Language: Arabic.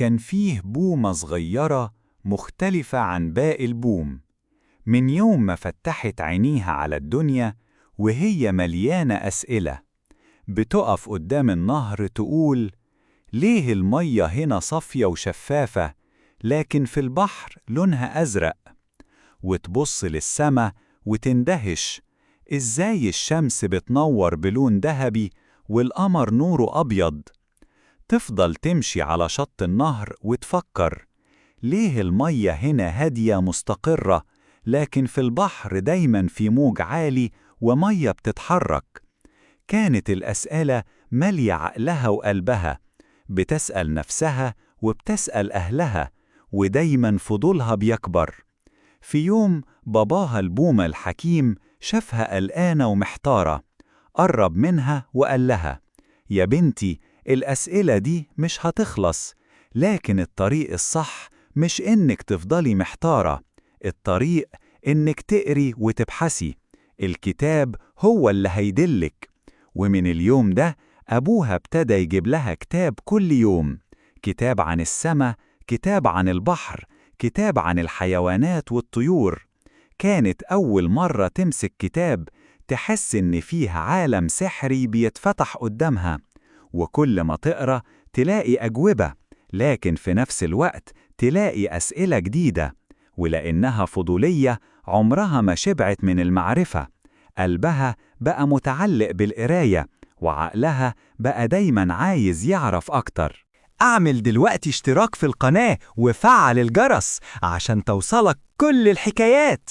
كان فيه بومة صغيرة مختلفة عن باقي البوم. من يوم ما فتحت عينيها على الدنيا وهي مليانة أسئلة، بتقف قدام النهر تقول: ليه المية هنا صافية وشفافة لكن في البحر لونها أزرق؟ وتبص للسما وتندهش: إزاي الشمس بتنور بلون ذهبي والقمر نوره أبيض؟ تفضل تمشي على شط النهر وتفكر: ليه المية هنا هادية مستقرة لكن في البحر دايما في موج عالي ومية بتتحرك؟ كانت الأسئلة مالية عقلها وقلبها، بتسأل نفسها وبتسأل أهلها، ودايما فضولها بيكبر. في يوم باباها البومة الحكيم شافها قلقانة ومحتارة، قرب منها وقال لها: يا بنتي، الأسئلة دي مش هتخلص، لكن الطريق الصح مش إنك تفضلي محتارة، الطريق إنك تقري وتبحثي، الكتاب هو اللي هيدلك. ومن اليوم ده أبوها ابتدى يجيب لها كتاب كل يوم، كتاب عن السماء، كتاب عن البحر، كتاب عن الحيوانات والطيور. كانت أول مرة تمسك كتاب تحس إن فيه عالم سحري بيتفتح قدامها، وكل ما تقرأ تلاقي أجوبة، لكن في نفس الوقت تلاقي أسئلة جديدة. ولأنها فضولية عمرها ما شبعت من المعرفة، قلبها بقى متعلق بالقراية، وعقلها بقى دايما عايز يعرف أكتر. اعمل دلوقتي اشتراك في القناة وفعل الجرس عشان توصلك كل الحكايات.